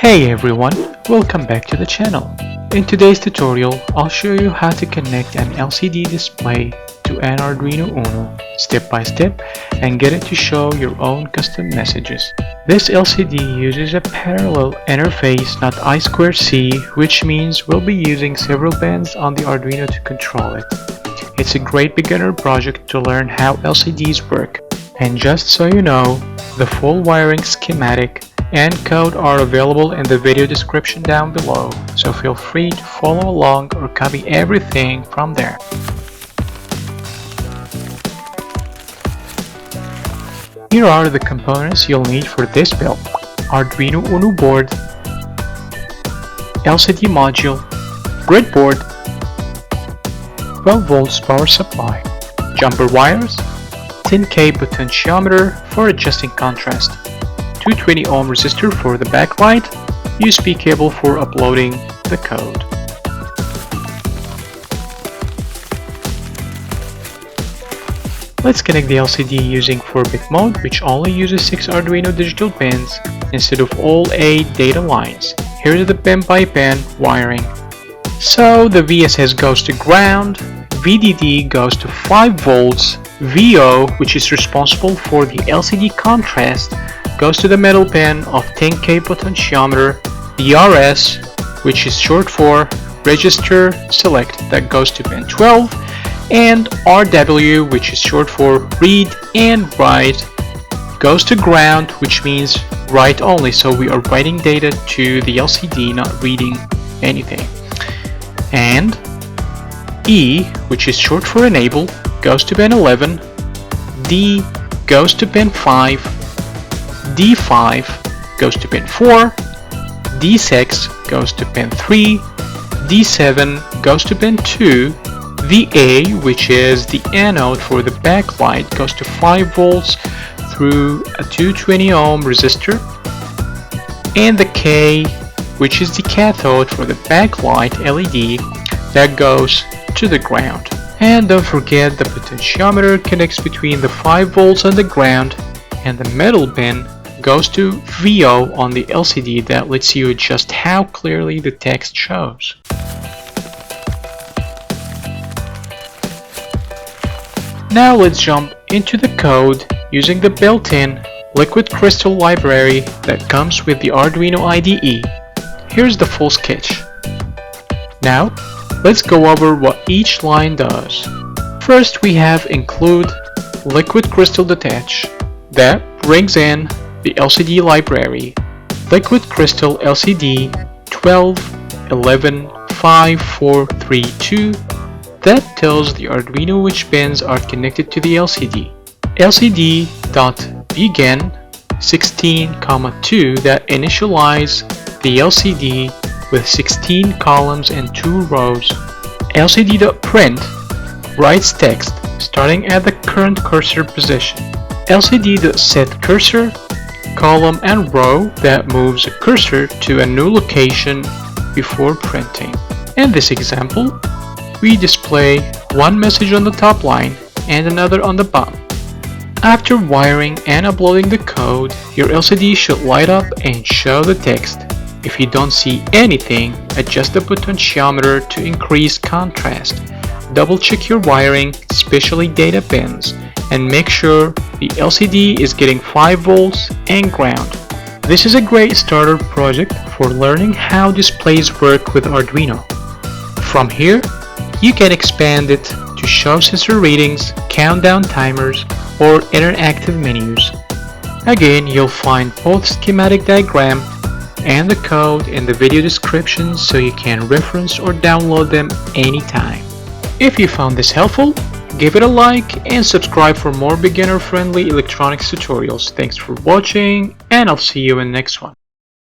Hey everyone, welcome back to the channel. In today's tutorial, I'll show you how to connect an LCD display to an Arduino Uno step by step and get it to show your own custom messages. This LCD uses a parallel interface, not I2C, which means we'll be using several pins on the Arduino to control it. It's a great beginner project to learn how LCDs work. And just so you know, the full wiring schematic and code are available in the video description down below, so feel free to follow along or copy everything from there. Here are the components you'll need for this build: Arduino Uno board, LCD module, breadboard, 12 volts power supply, jumper wires, 10K potentiometer for adjusting contrast, 220 ohm resistor for the backlight, USB cable for uploading the code. Let's connect the LCD using 4-bit mode, which only uses 6 Arduino digital pins instead of all 8 data lines. Here's the pin by pin wiring. So the VSS goes to ground, VDD goes to 5 volts, VO, which is responsible for the LCD contrast, goes to the middle pin of 10K potentiometer, the RS, which is short for resistor select, that goes to pin 12, and RW, which is short for read and write, goes to ground, which means write only, so we are writing data to the LCD, not reading anything. And E, which is short for enable, goes to pin 11, D goes to pin 5, D5 goes to pin 4, D6 goes to pin 3, D7 goes to pin 2, VA, which is the anode for the backlight, goes to 5 volts through a 220 ohm resistor, and the K, which is the cathode for the backlight LED, that goes to the ground. And don't forget, the potentiometer connects between the 5 volts and the ground, and the middle pin goes to VO on the LCD that lets you adjust how clearly the text shows. Now let's jump into the code using the built-in liquid crystal library that comes with the Arduino IDE. Here's the full sketch. Now let's go over what each line does. First, we have include liquid crystal detach. That brings in the LCD library, liquid crystal LCD 12 11 5 4 3 2. That tells the Arduino which pins are connected to the LCD. LCD.begin 16,2 that initialize the LCD with 16 columns and 2 rows. LCD.print writes text starting at the current cursor position. LCD.setCursor column and row that moves a cursor to a new location before printing. In this example, we display one message on the top line and another on the bottom. After wiring and uploading the code, your LCD should light up and show the text. If you don't see anything, adjust the potentiometer to increase contrast. Double check your wiring, especially data pins, and make sure the LCD is getting 5 volts and ground. This is a great starter project for learning how displays work with Arduino. From here, you can expand it to show sensor readings, countdown timers, or interactive menus. Again, you'll find both schematic diagram and the code in the video description so you can reference or download them anytime. If you found this helpful, give it a like and subscribe for more beginner-friendly electronics tutorials. Thanks for watching, and I'll see you in the next one.